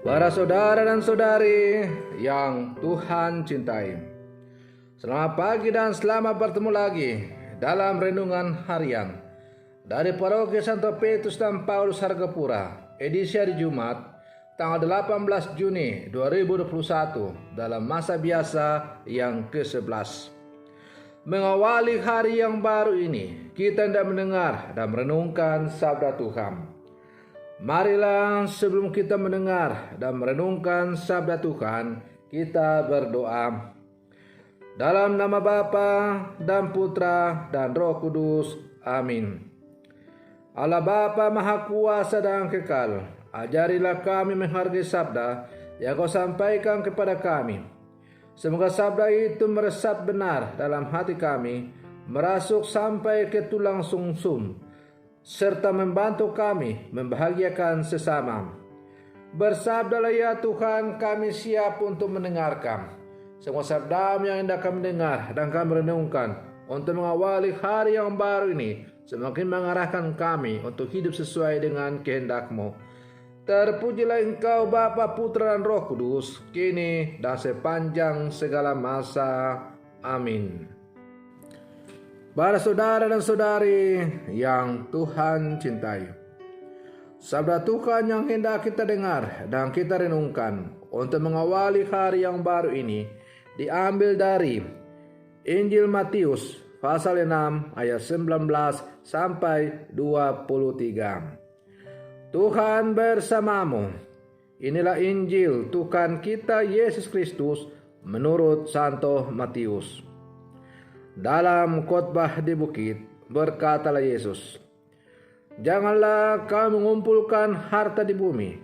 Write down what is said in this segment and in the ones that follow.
Para saudara dan saudari yang Tuhan cintai, selamat pagi dan selamat bertemu lagi dalam renungan harian dari Paroki Santo Petrus dan Paulus Hargapura, edisi hari Jumat, tanggal 18 Juni 2021 dalam masa biasa yang ke-11. Mengawali hari yang baru ini, kita hendak mendengar dan merenungkan sabda Tuhan. Marilah sebelum kita mendengar dan merenungkan sabda Tuhan, kita berdoa. Dalam nama Bapa dan Putra dan Roh Kudus. Amin. Allah Bapa Maha Kuasa dan Kekal, ajarilah kami menghargai sabda yang Kau sampaikan kepada kami. Semoga sabda itu meresap benar dalam hati kami, merasuk sampai ke tulang sumsum, serta membantu kami membahagiakan sesama. Bersabdalah ya Tuhan, kami siap untuk mendengarkan. Semua sabda-Mu yang hendak kami dengar dan kami renungkan untuk mengawali hari yang baru ini, semakin mengarahkan kami untuk hidup sesuai dengan kehendak-Mu. Terpujilah Engkau Bapa, Putra dan Roh Kudus, kini dan sepanjang segala masa. Amin. Para saudara dan saudari yang Tuhan cintai, sabda Tuhan yang hendak kita dengar dan kita renungkan untuk mengawali hari yang baru ini diambil dari Injil Matius pasal 6 ayat 19 sampai 23. Tuhan bersamamu. Inilah Injil Tuhan kita Yesus Kristus menurut Santo Matius. Dalam khotbah di bukit, berkatalah Yesus, "Janganlah kamu mengumpulkan harta di bumi.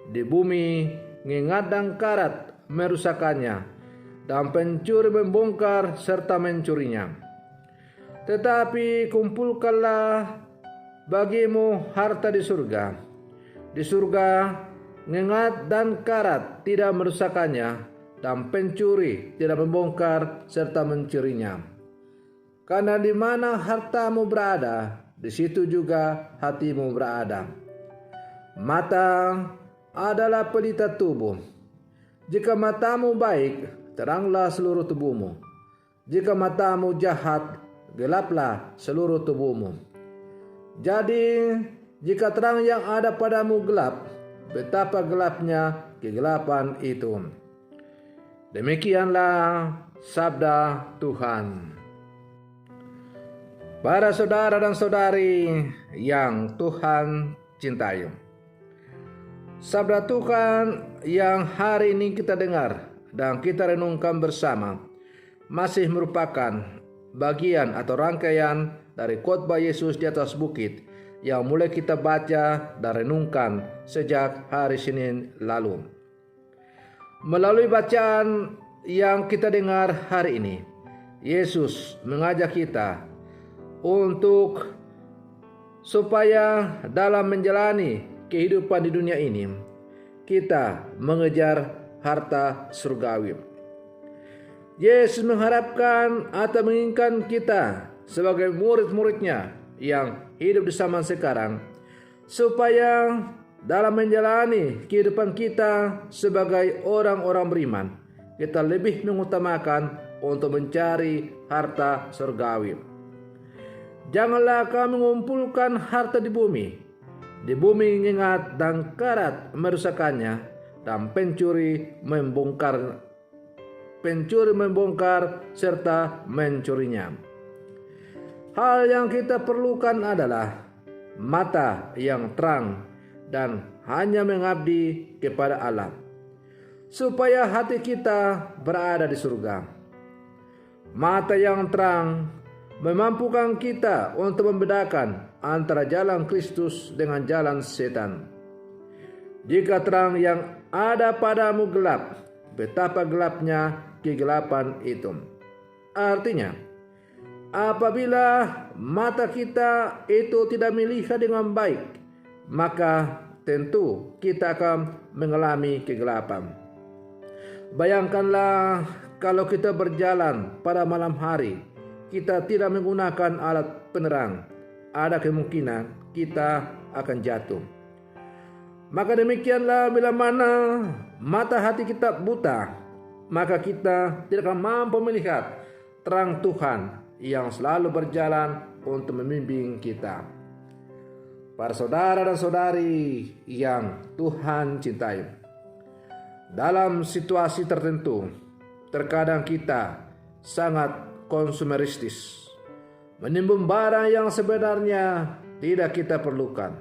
Di bumi ngengat dan karat merusakannya, dan pencuri membongkar serta mencurinya. Tetapi kumpulkanlah bagimu harta di surga. Di surga ngengat dan karat tidak merusakannya, dan pencuri tidak membongkar serta mencurinya. Karena di mana hartamu berada, di situ juga hatimu berada. Mata adalah pelita tubuh. Jika matamu baik, teranglah seluruh tubuhmu. Jika matamu jahat, gelaplah seluruh tubuhmu. Jadi, jika terang yang ada padamu gelap, betapa gelapnya kegelapan itu." Demikianlah sabda Tuhan. Para saudara dan saudari yang Tuhan cintai, sabda Tuhan yang hari ini kita dengar dan kita renungkan bersama masih merupakan bagian atau rangkaian dari khotbah Yesus di atas bukit yang mulai kita baca dan renungkan sejak hari Senin lalu. Melalui bacaan yang kita dengar hari ini, Yesus mengajak kita untuk supaya dalam menjalani kehidupan di dunia ini, kita mengejar harta surgawi. Yesus mengharapkan atau menginginkan kita sebagai murid-muridnya yang hidup di zaman sekarang, supaya dalam menjalani kehidupan kita sebagai orang-orang beriman, kita lebih mengutamakan untuk mencari harta surgawi. Janganlah kamu mengumpulkan harta di bumi. Di bumi ngengat dan karat merusakannya, dan pencuri membongkar serta mencurinya. Hal yang kita perlukan adalah mata yang terang dan hanya mengabdi kepada Allah, supaya hati kita berada di surga. Mata yang terang memampukan kita untuk membedakan antara jalan Kristus dengan jalan setan. Jika terang yang ada padamu gelap, betapa gelapnya kegelapan itu. Artinya, apabila mata kita itu tidak melihat dengan baik, maka tentu kita akan mengalami kegelapan. Bayangkanlah kalau kita berjalan pada malam hari, kita tidak menggunakan alat penerang, ada kemungkinan kita akan jatuh. Maka demikianlah bila mana mata hati kita buta, maka kita tidak akan mampu melihat terang Tuhan yang selalu berjalan untuk membimbing kita. Para saudara dan saudari yang Tuhan cintai, dalam situasi tertentu, terkadang kita sangat konsumeristis, menimbun barang yang sebenarnya tidak kita perlukan,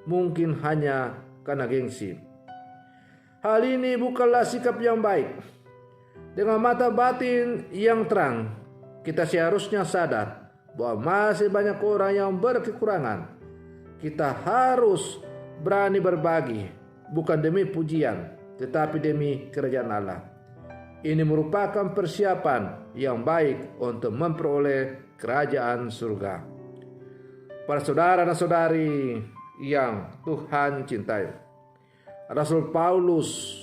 mungkin hanya karena gengsi. Hal ini bukanlah sikap yang baik. Dengan mata batin yang terang, kita seharusnya sadar bahwa masih banyak orang yang berkekurangan. Kita harus berani berbagi, bukan demi pujian, tetapi demi kerajaan Allah. Ini merupakan persiapan yang baik untuk memperoleh kerajaan surga. Para saudara dan saudari yang Tuhan cintai, Rasul Paulus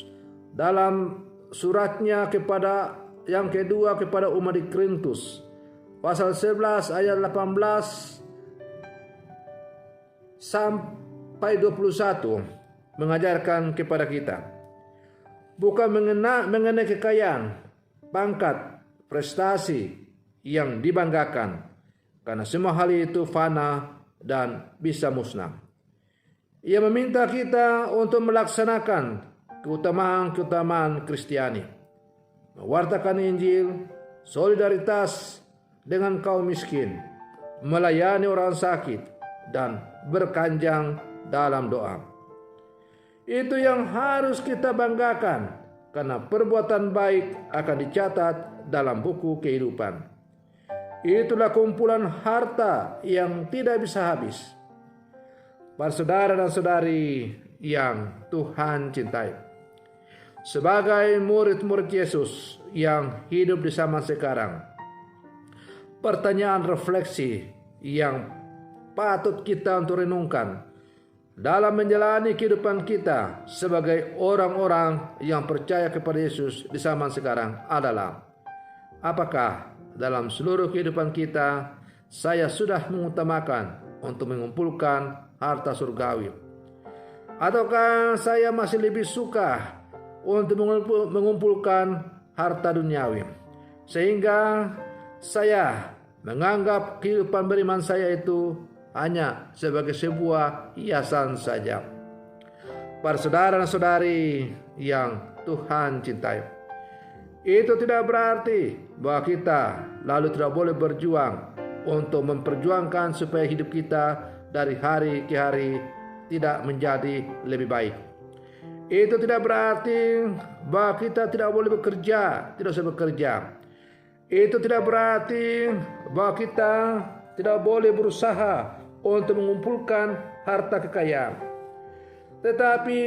dalam suratnya yang kedua kepada umat di Korintus, pasal 11 ayat 18 sampai 21 mengajarkan kepada kita bukan mengenai kekayaan, pangkat, prestasi yang dibanggakan, karena semua hal itu fana dan bisa musnah. Ia meminta kita untuk melaksanakan keutamaan Kristiani, mewartakan Injil, solidaritas dengan kaum miskin, melayani orang sakit, dan berkanjang dalam doa. Itu yang harus kita banggakan, karena perbuatan baik akan dicatat dalam buku kehidupan. Itulah kumpulan harta yang tidak bisa habis. Para saudara dan saudari yang Tuhan cintai, sebagai murid-murid Yesus yang hidup di zaman sekarang, pertanyaan refleksi yang patut kita untuk renungkan dalam menjalani kehidupan kita sebagai orang-orang yang percaya kepada Yesus di zaman sekarang adalah, apakah dalam seluruh kehidupan kita saya sudah mengutamakan untuk mengumpulkan harta surgawi, ataukah saya masih lebih suka untuk mengumpulkan harta duniawi, sehingga saya menganggap kehidupan beriman saya itu hanya sebagai sebuah hiasan saja. Para saudara dan saudari yang Tuhan cintai, itu tidak berarti bahwa kita lalu tidak boleh berjuang untuk memperjuangkan supaya hidup kita dari hari ke hari tidak menjadi lebih baik. Itu tidak berarti bahwa kita tidak boleh bekerja, tidak usah bekerja. Itu tidak berarti bahwa kita tidak boleh berusaha untuk mengumpulkan harta kekayaan. Tetapi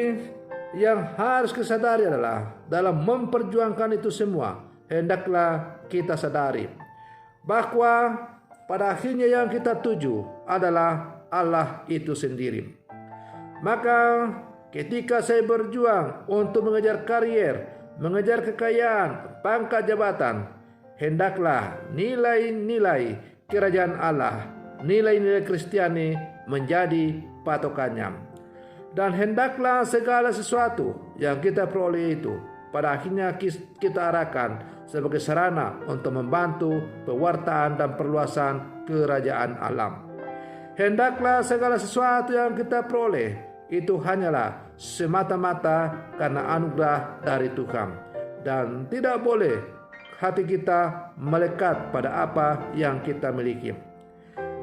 yang harus kita sadari adalah dalam memperjuangkan itu semua, hendaklah kita sadari bahwa pada akhirnya yang kita tuju adalah Allah itu sendiri. Maka ketika saya berjuang untuk mengejar karier, mengejar kekayaan, pangkat jabatan, hendaklah nilai-nilai kerajaan Allah, nilai-nilai Kristiani menjadi patokannya. Dan hendaklah segala sesuatu yang kita peroleh itu pada akhirnya kita arahkan sebagai sarana untuk membantu pewartaan dan perluasan kerajaan alam. Hendaklah segala sesuatu yang kita peroleh itu hanyalah semata-mata karena anugerah dari Tuhan, dan tidak boleh hati kita melekat pada apa yang kita miliki.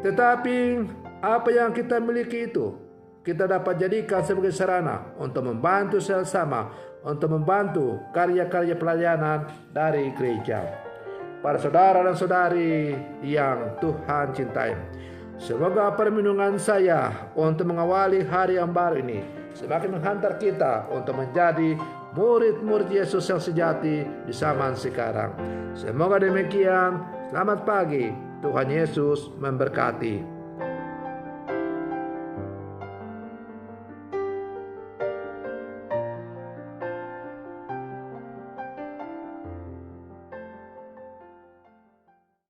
Tetapi apa yang kita miliki itu kita dapat jadikan sebagai sarana untuk membantu sesama, untuk membantu karya-karya pelayanan dari gereja. Para saudara dan saudari yang Tuhan cintai, semoga perlindungan saya untuk mengawali hari yang baru ini semakin menghantar kita untuk menjadi murid-murid Yesus yang sejati di zaman sekarang. Semoga demikian. Selamat pagi. Tuhan Yesus memberkati.